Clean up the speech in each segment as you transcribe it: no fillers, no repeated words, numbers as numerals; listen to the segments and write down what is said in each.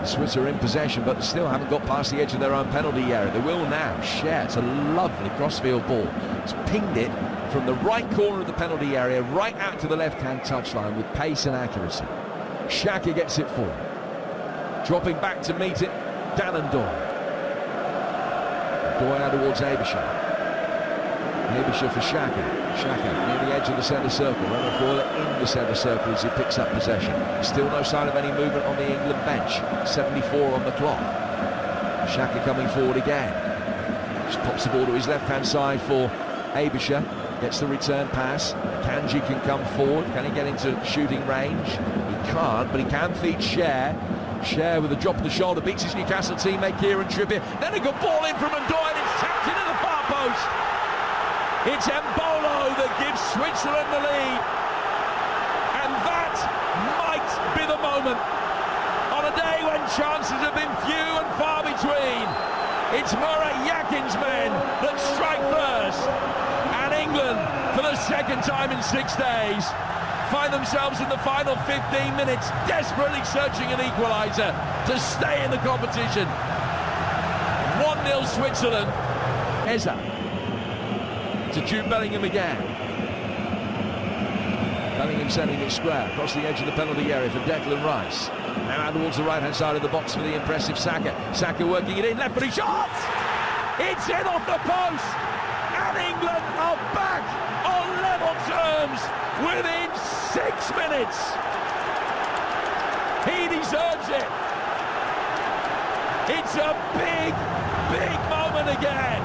Swiss are in possession, but they still haven't got past the edge of their own penalty area. They will now. Share. It's a lovely crossfield ball. It's pinged it from the right corner of the penalty area right out to the left-hand touchline with pace and accuracy. Xhaka gets it forward. Dropping back to meet it, Dan and Doyle. Doyle out towards Abisha. Abisha for Xhaka. Xhaka near the edge of the centre circle. Remember Foiler in the centre circle as he picks up possession. Still no sign of any movement on the England bench. 74 on the clock. Xhaka coming forward again. Just pops the ball to his left-hand side for Abisha. Gets the return pass. Kanji can come forward. Can he get into shooting range? He can't, but he can feed Cher. Cher with a drop of the shoulder beats his Newcastle teammate Kieran Trippier. Then a good ball in from Ndoye. It's tapped into the far post. It's Embolo that gives Switzerland the lead. And that might be the moment. On a day when chances have been few and far between, it's Murat Yakin's men that strike first. And England, for the second time in 6 days, find themselves in the final 15 minutes desperately searching an equaliser to stay in the competition. 1-0 Switzerland. Eza to Jude Bellingham again. Bellingham sending it square across the edge of the penalty area for Declan Rice. Now out towards the right-hand side of the box for the impressive Saka. Saka working it in, left-footed shot! It's in off the post! And England are back on level terms within 6 minutes! He deserves it! It's a big, big moment again!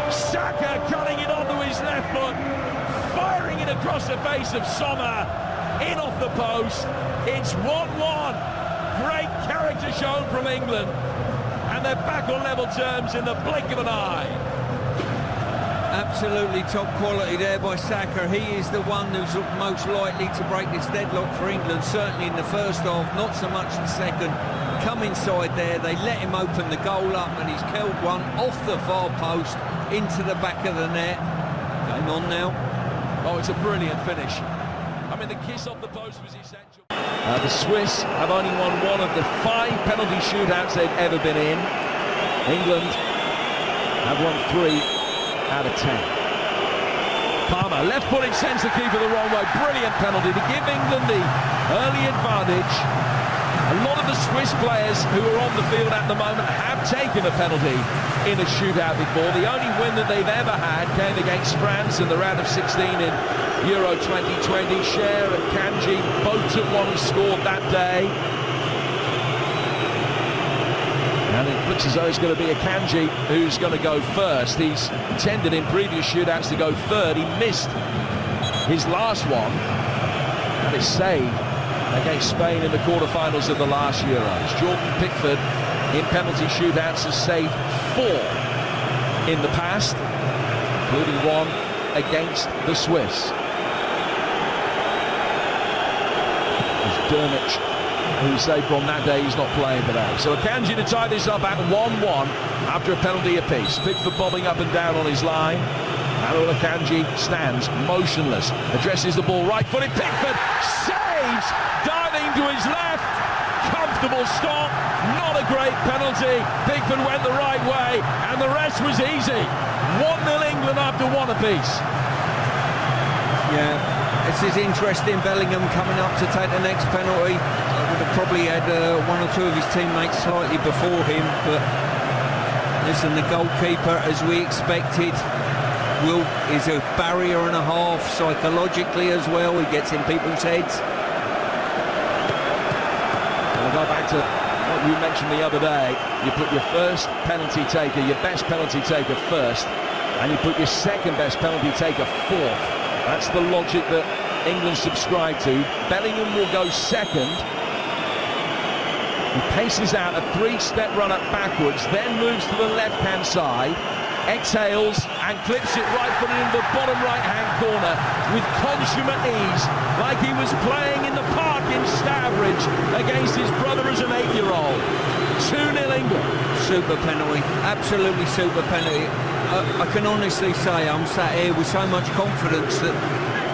Saka cutting it onto his left foot, firing it across the face of Sommer, in off the post. It's 1-1. Great character shown from England, and they're back on level terms in the blink of an eye. Absolutely top quality there by Saka. He is the one who's most likely to break this deadlock for England, certainly in the first half, not so much the second. Come inside there, they let him open the goal up, and he's killed one off the far post into the back of the net. Game on now. Oh, it's a brilliant finish. I mean, the kiss off the post was essential. The Swiss have only won one of the 5 penalty shootouts they've ever been in. England have won 3 out of 10. Palmer, left-footed, sends the keeper the wrong way. Brilliant penalty to give England the early advantage. A lot of the Swiss players who are on the field at the moment have taken a penalty in a shootout before. The only win that they've ever had came against France in the round of 16 in Euro 2020. Cher and Kanji both took one and scored that day. And it looks as though it's going to be a Kanji who's going to go first. He's tended in previous shootouts to go third. He missed his last one, and it's saved against Spain in the quarterfinals of the last Euros. Jordan Pickford in penalty shootouts has saved 4 in the past, including one against the Swiss. It's Dermich who saved one that day. He's not playing today. So Akanji to tie this up at 1-1 after a penalty apiece. Pickford bobbing up and down on his line. Manuel Akanji stands motionless, addresses the ball right-footed. Pickford saves, diving to his left. Comfortable stop, not a great penalty. Pickford went the right way, and the rest was easy. 1-0 England after one apiece. Yeah, this is interesting. Bellingham coming up to take the next penalty. I would have probably had 1 or 2 of his teammates slightly before him, but listen, the goalkeeper, as we expected, is a barrier and a half psychologically as well. He gets in people's heads. I'll go back to what you mentioned the other day. You put your first penalty taker, your best penalty taker first, and you put your second best penalty taker fourth. That's the logic that England subscribe to. Bellingham will go second. He paces out a 3-step run up backwards, then moves to the left-hand side, exhales and clips it right-footed into the bottom right-hand corner with consummate ease, like he was playing in the park in Stourbridge against his brother as an 8-year-old. 2-0 England. Super penalty, absolutely super penalty. I can honestly say I'm sat here with so much confidence that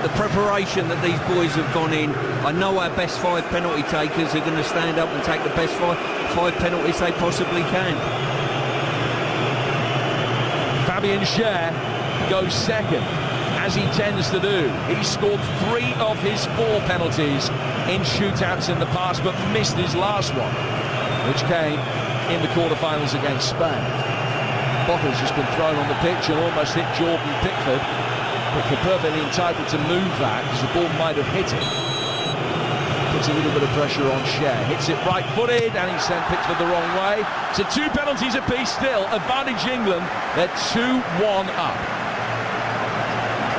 the preparation that these boys have gone in. I know our best 5 penalty takers are going to stand up and take the best five penalties they possibly can. Fabian Schär goes second, as he tends to do. He scored 3 of his 4 penalties in shootouts in the past, but missed his last one, which came in the quarterfinals against Spain. Bottle's just been thrown on the pitch and almost hit Jordan Pickford, but for perfectly entitled to move that, because the ball might have hit it. Puts a little bit of pressure on Schär, hits it right-footed, and he sent Pickford the wrong way. So 2 penalties apiece still, advantage England. They're 2-1 up.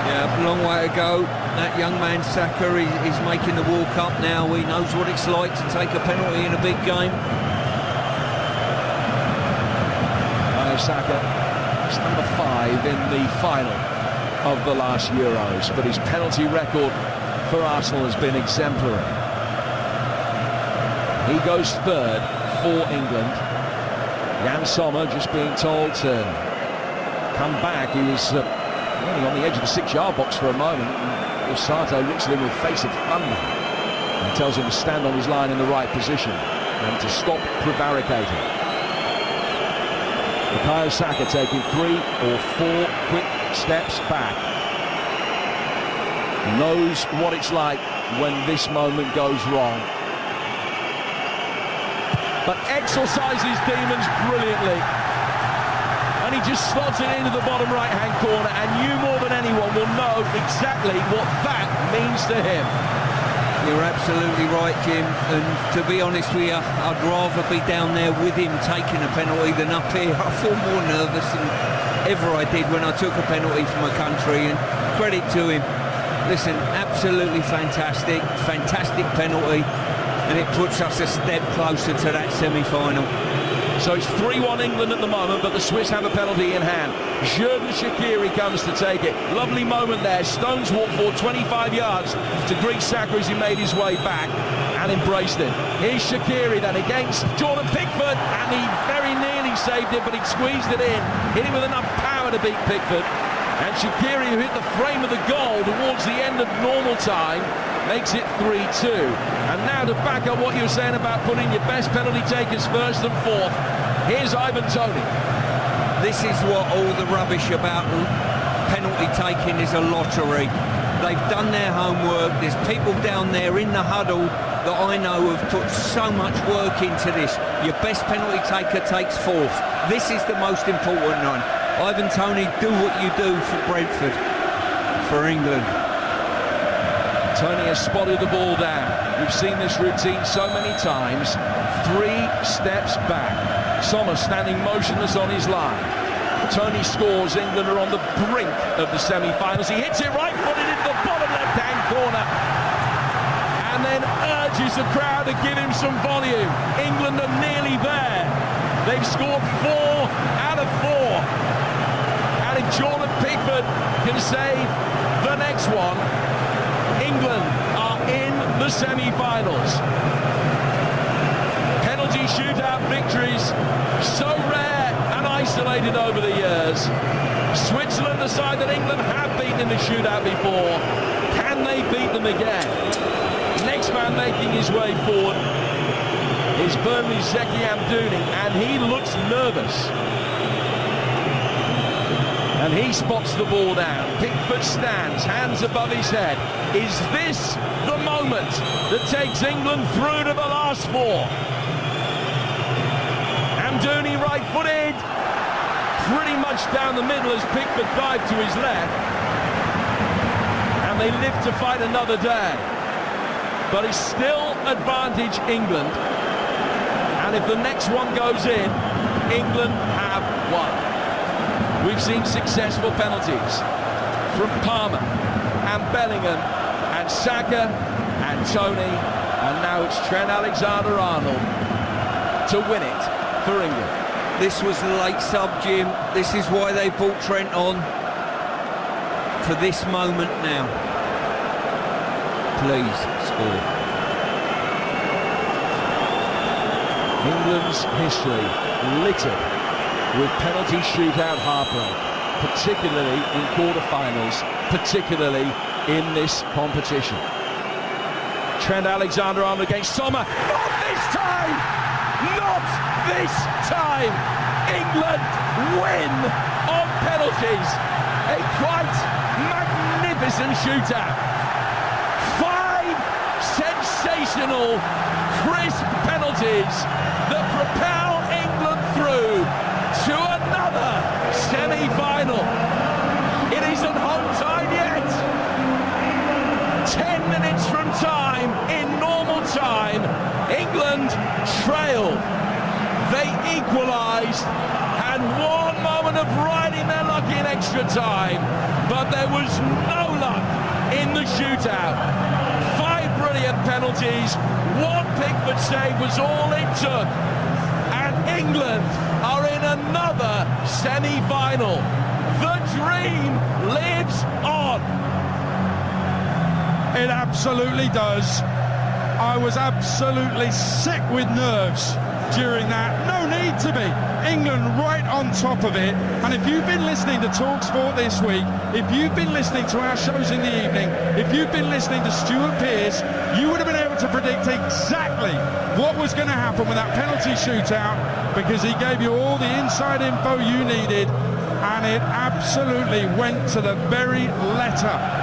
Yeah, long way to go. That young man Saka is making the walk up now. He knows what it's like to take a penalty in a big game. Saka is number 5 in the final of the last Euros, but his penalty record for Arsenal has been exemplary. He goes third for England. Jan Sommer just being told to come back. He was running on the edge of the 6-yard box for a moment. Sato looks at him with face of thunder and tells him to stand on his line in the right position and to stop prevaricating. Bukayo Saka taking 3 or 4 quick steps back. Knows what it's like when this moment goes wrong. But exorcises demons brilliantly. And he just slots it into the bottom right-hand corner, and you more than anyone will know exactly what that means to him. You're absolutely right, Jim, and to be honest with you, I'd rather be down there with him taking a penalty than up here. I feel more nervous than ever I did when I took a penalty for my country, and credit to him. Listen, absolutely fantastic penalty, and it puts us a step closer to that semi-final. So it's 3-1 England at the moment, but the Swiss have a penalty in hand. Xherdan Shaqiri comes to take it. Lovely moment there. Stones walk for 25 yards to greet Saka as he made his way back and embraced him. Here's Shaqiri then against Jordan Pickford, and he very nearly saved it, but he squeezed it in. Hit him with enough power to beat Pickford. And Shaqiri, who hit the frame of the goal towards the end of normal time, makes it 3-2. And now to back up what you were saying about putting your best penalty takers first and fourth, here's Ivan Toney. This is what all the rubbish about penalty taking is a lottery. They've done their homework. There's people down there in the huddle that I know have put so much work into this. Your best penalty taker takes fourth. This is the most important one. Ivan Toney, do what you do for Brentford, for England. Toney has spotted the ball down. We've seen this routine so many times. 3 steps back. Sommer standing motionless on his line. Toney scores. England are on the brink of the semi-finals. He hits it right-footed into the bottom left-hand corner, and then urges the crowd to give him some volume. England are nearly there. They've scored 4 out of 4. And if Jordan Pickford can save the next one, England are in the semi-finals. Penalty shootout victories, so rare and isolated over the years. Switzerland, the side that England have beaten in the shootout before. Can they beat them again? Next man making his way forward is Burnley's Zeki Amdouni, and he looks nervous. And he spots the ball down. Pickford stands, hands above his head. Is this the moment that takes England through to the last 4? Amdouni right-footed, pretty much down the middle as Pickford dived to his left. And they live to fight another day. But it's still advantage England. And if the next one goes in, England have won. We've seen successful penalties from Palmer and Bellingham and Saka and Toney, and now it's Trent Alexander-Arnold to win it for England. This was the late sub, Jim. This is why they brought Trent on, for this moment now. Please score. England's history littered with penalty shootout heartbreak, particularly in quarter-finals, particularly in this competition. Trent Alexander-Arnold against Sommer. Not this time! Not this time! England win on penalties. A quite magnificent shootout. 5 sensational, crisp penalties that propel England through to another semi-final. It isn't home time yet. 10 minutes from time, in normal time, England trailed. They equalised, had one moment of riding their luck in extra time, but there was no luck in the shootout. 5 brilliant penalties, 1 Pickford save was all it took, and England are in another semi-final. The dream lives on. It absolutely does. I was absolutely sick with nerves during that. No need to be. England right on top of it. And if you've been listening to TalkSport this week, if you've been listening to our shows in the evening, if you've been listening to Stuart Pearce, you would have been able to predict exactly what was going to happen with that penalty shootout, because he gave you all the inside info you needed, and it absolutely went to the very letter.